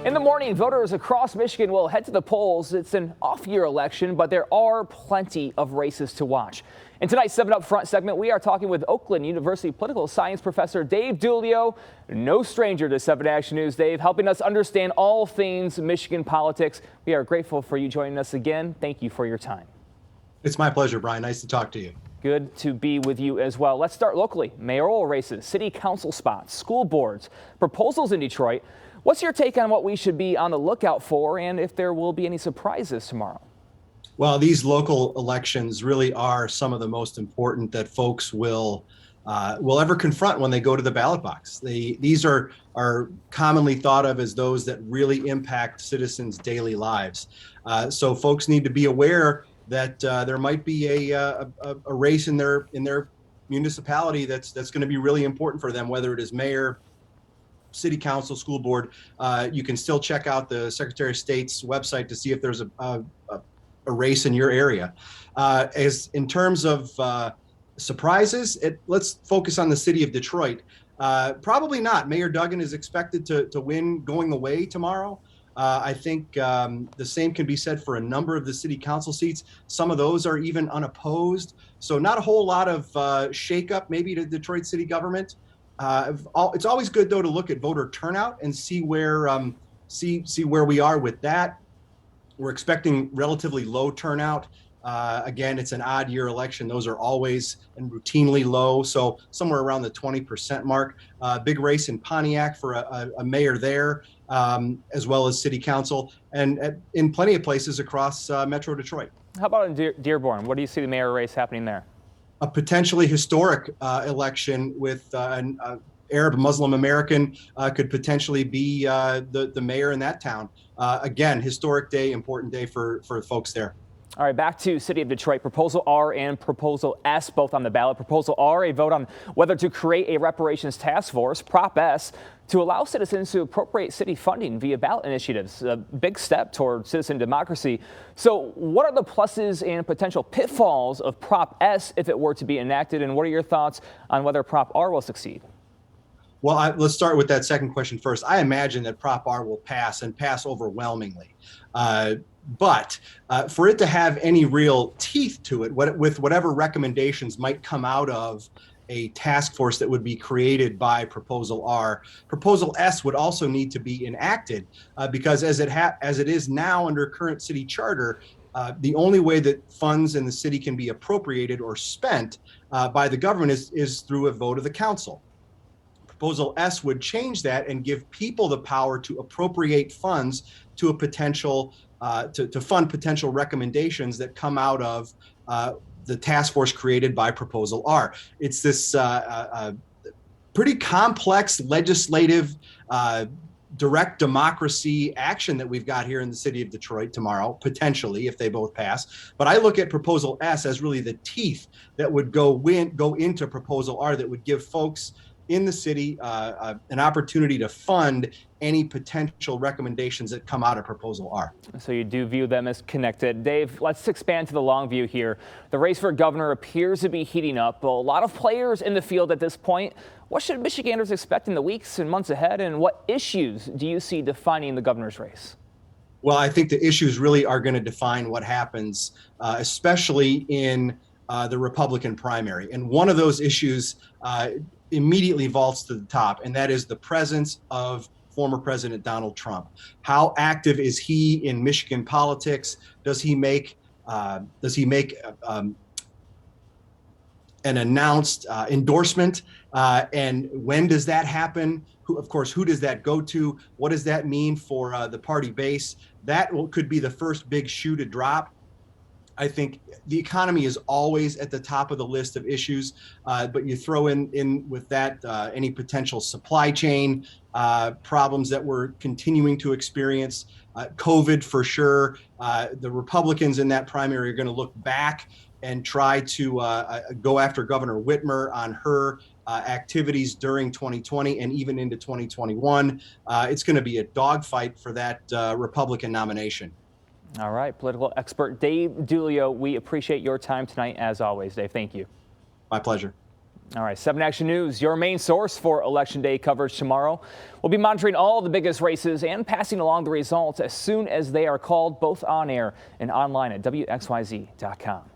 In the morning, voters across Michigan will head to the polls. It's an off-year election, but there are plenty of races to watch. In tonight's 7 Up Front segment, we are talking with Oakland University political science professor Dave Dulio, no stranger to 7 Action News. Dave, helping us understand all things Michigan politics. We are grateful for you joining us again. Thank you for your time. It's my pleasure, Brian. Nice to talk to you. Good to be with you as well. Let's start locally. Mayoral races, city council spots, school boards, proposals in Detroit. What's your take on what we should be on the lookout for and if there will be any surprises tomorrow? Well, these local elections really are some of the most important that folks will ever confront when they go to the ballot box. These are commonly thought of as those that really impact citizens' daily lives. So folks need to be aware that there might be a race in their municipality that's going to be really important for them, whether it is mayor, city council, school board. You can still check out the Secretary of State's website to see if there's a race in your area. As in terms of surprises, let's focus on the city of Detroit. Probably not. Mayor Duggan is expected to win going away tomorrow. I think the same can be said for a number of the city council seats. Some of those are even unopposed. So not a whole lot of shakeup maybe to Detroit city government. It's always good, though, to look at voter turnout and see where we are with that. We're expecting relatively low turnout. Again, it's an odd year election. Those are always and routinely low. So somewhere around the 20% mark. Big race in Pontiac for a mayor there, as well as city council, and in plenty of places across Metro Detroit. How about in Dearborn? What do you see the mayor race happening there? A potentially historic election with an Arab Muslim American could potentially be the mayor in that town. Again, historic day, important day for folks there. All right, back to City of Detroit. Proposal R and Proposal S, both on the ballot. Proposal R, a vote on whether to create a reparations task force. Prop S, to allow citizens to appropriate city funding via ballot initiatives. A big step toward citizen democracy. So what are the pluses and potential pitfalls of Prop S if it were to be enacted? And what are your thoughts on whether Prop R will succeed? Well, let's start with that second question first. I imagine that Prop R will pass and pass overwhelmingly. But for it to have any real teeth to it, with whatever recommendations might come out of a task force that would be created by Proposal R, Proposal S would also need to be enacted because as it is now under current city charter, the only way that funds in the city can be appropriated or spent by the government is through a vote of the council. Proposal S would change that and give people the power to appropriate funds to a potential to fund potential recommendations that come out of the task force created by Proposal R. It's this pretty complex legislative direct democracy action that we've got here in the city of Detroit tomorrow, potentially, if they both pass. But I look at Proposal S as really the teeth that would go into Proposal R that would give folks in the city an opportunity to fund any potential recommendations that come out of Proposal R. So you do view them as connected. Dave, let's expand to the long view here. The race for governor appears to be heating up. A lot of players in the field at this point. What should Michiganders expect in the weeks and months ahead, and what issues do you see defining the governor's race? Well, I think the issues really are going to define what happens, especially in the Republican primary. And one of those issues immediately vaults to the top, and that is the presence of former President Donald Trump. How active is he in Michigan politics? Does he make an announced endorsement? And when does that happen? Who does that go to? What does that mean for the party base? That could be the first big shoe to drop. I think the economy is always at the top of the list of issues, but you throw in with that any potential supply chain problems that we're continuing to experience, COVID for sure. The Republicans in that primary are going to look back and try to go after Governor Whitmer on her activities during 2020 and even into 2021. It's going to be a dogfight for that Republican nomination. All right, political expert Dave Dulio, we appreciate your time tonight as always, Dave. Thank you. My pleasure. All right, 7 Action News, your main source for Election Day coverage tomorrow. We'll be monitoring all the biggest races and passing along the results as soon as they are called, both on air and online at WXYZ.com.